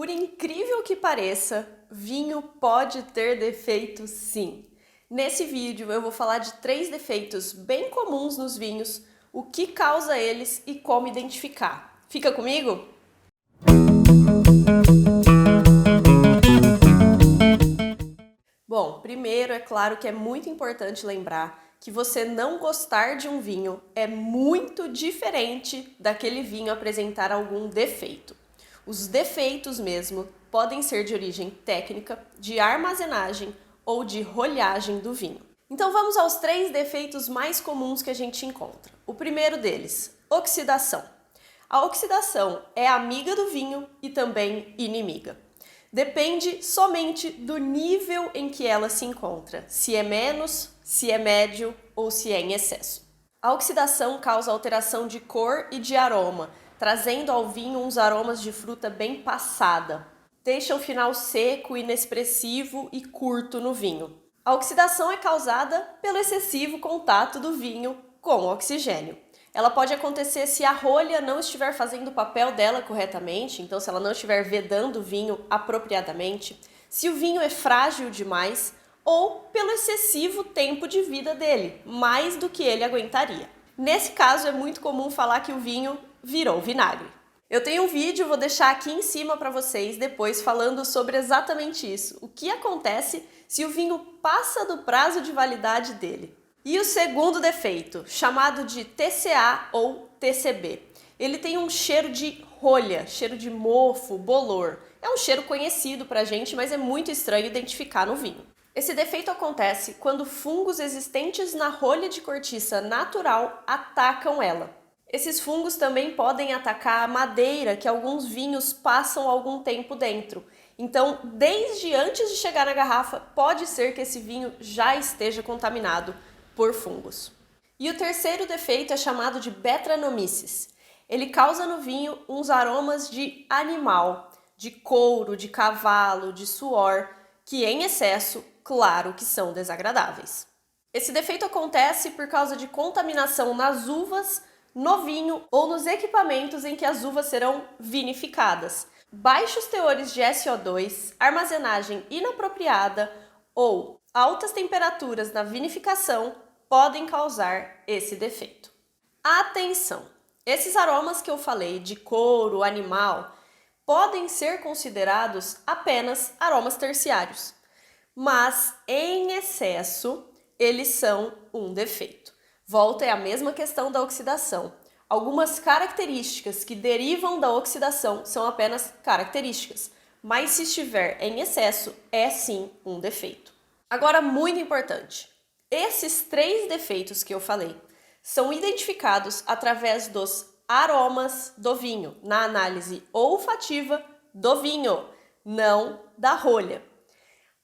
Por incrível que pareça, vinho pode ter defeitos sim. Nesse vídeo eu vou falar de 3 defeitos bem comuns nos vinhos, o que causa eles e como identificar. Fica comigo? Bom, primeiro é claro que é muito importante lembrar que você não gostar de um vinho é muito diferente daquele vinho apresentar algum defeito. Os defeitos mesmo podem ser de origem técnica, de armazenagem ou de rolhagem do vinho. Então vamos aos 3 defeitos mais comuns que a gente encontra. O primeiro deles, oxidação. A oxidação é amiga do vinho e também inimiga. Depende somente do nível em que ela se encontra, se é menos, se é médio ou se é em excesso. A oxidação causa alteração de cor e de aroma, trazendo ao vinho uns aromas de fruta bem passada. Deixa o final seco, inexpressivo e curto no vinho. A oxidação é causada pelo excessivo contato do vinho com o oxigênio. Ela pode acontecer se a rolha não estiver fazendo o papel dela corretamente, então se ela não estiver vedando o vinho apropriadamente, se o vinho é frágil demais ou pelo excessivo tempo de vida dele, mais do que ele aguentaria. Nesse caso é muito comum falar que o vinho virou vinagre. Eu tenho um vídeo, vou deixar aqui em cima para vocês depois falando sobre exatamente isso. O que acontece se o vinho passa do prazo de validade dele. E o segundo defeito, chamado de TCA ou TCB. Ele tem um cheiro de rolha, cheiro de mofo, bolor. É um cheiro conhecido pra gente, mas é muito estranho identificar no vinho. Esse defeito acontece quando fungos existentes na rolha de cortiça natural atacam ela. Esses fungos também podem atacar a madeira que alguns vinhos passam algum tempo dentro. Então, desde antes de chegar na garrafa, pode ser que esse vinho já esteja contaminado por fungos. E o terceiro defeito é chamado de Brettanomyces. Ele causa no vinho uns aromas de animal, de couro, de cavalo, de suor, que em excesso, claro que são desagradáveis. Esse defeito acontece por causa de contaminação nas uvas, no vinho ou nos equipamentos em que as uvas serão vinificadas. Baixos teores de SO2, armazenagem inapropriada ou altas temperaturas na vinificação podem causar esse defeito. Atenção! Esses aromas que eu falei de couro, animal, podem ser considerados apenas aromas terciários, mas em excesso eles são um defeito. Volta é a mesma questão da oxidação. Algumas características que derivam da oxidação são apenas características, mas se estiver em excesso, é sim um defeito. Agora, muito importante, esses 3 defeitos que eu falei são identificados através dos aromas do vinho, na análise olfativa do vinho, não da rolha.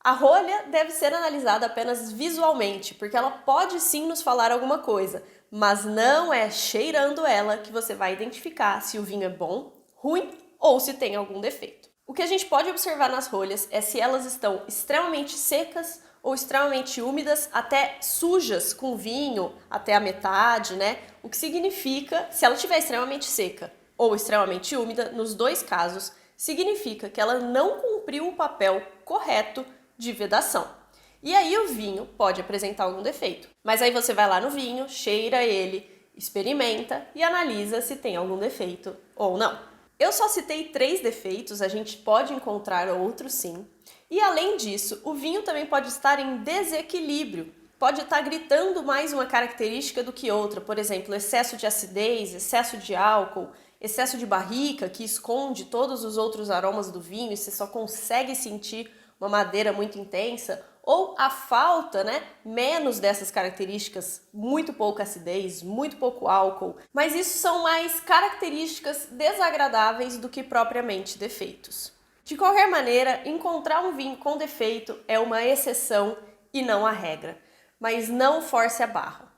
A rolha deve ser analisada apenas visualmente, porque ela pode sim nos falar alguma coisa, mas não é cheirando ela que você vai identificar se o vinho é bom, ruim ou se tem algum defeito. O que a gente pode observar nas rolhas é se elas estão extremamente secas ou extremamente úmidas, até sujas com vinho, até a metade, né? O que significa, se ela estiver extremamente seca ou extremamente úmida, nos 2 casos, significa que ela não cumpriu o papel correto de vedação. E aí o vinho pode apresentar algum defeito. Mas aí você vai lá no vinho, cheira ele, experimenta e analisa se tem algum defeito ou não. Eu só citei 3 defeitos, a gente pode encontrar outros sim. E além disso, o vinho também pode estar em desequilíbrio. Pode estar gritando mais uma característica do que outra. Por exemplo, excesso de acidez, excesso de álcool, excesso de barrica, que esconde todos os outros aromas do vinho e você só consegue sentir uma madeira muito intensa, ou a falta, menos dessas características, muito pouca acidez, muito pouco álcool, mas isso são mais características desagradáveis do que propriamente defeitos. De qualquer maneira, encontrar um vinho com defeito é uma exceção e não a regra, mas não force a barra.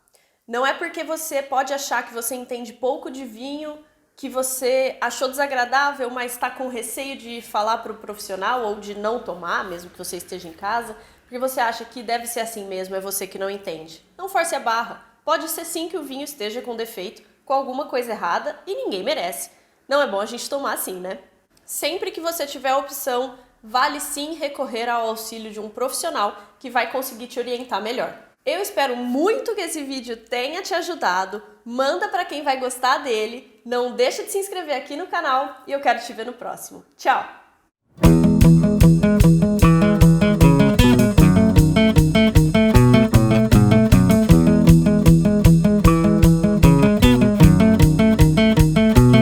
Não é porque você pode achar que você entende pouco de vinho, que você achou desagradável, mas está com receio de falar para o profissional ou de não tomar, mesmo que você esteja em casa, porque você acha que deve ser assim mesmo, é você que não entende. Não force a barra. Pode ser sim que o vinho esteja com defeito, com alguma coisa errada e ninguém merece. Não é bom a gente tomar assim, né? Sempre que você tiver a opção, vale sim recorrer ao auxílio de um profissional que vai conseguir te orientar melhor. Eu espero muito que esse vídeo tenha te ajudado, manda para quem vai gostar dele, não deixa de se inscrever aqui no canal e eu quero te ver no próximo. Tchau!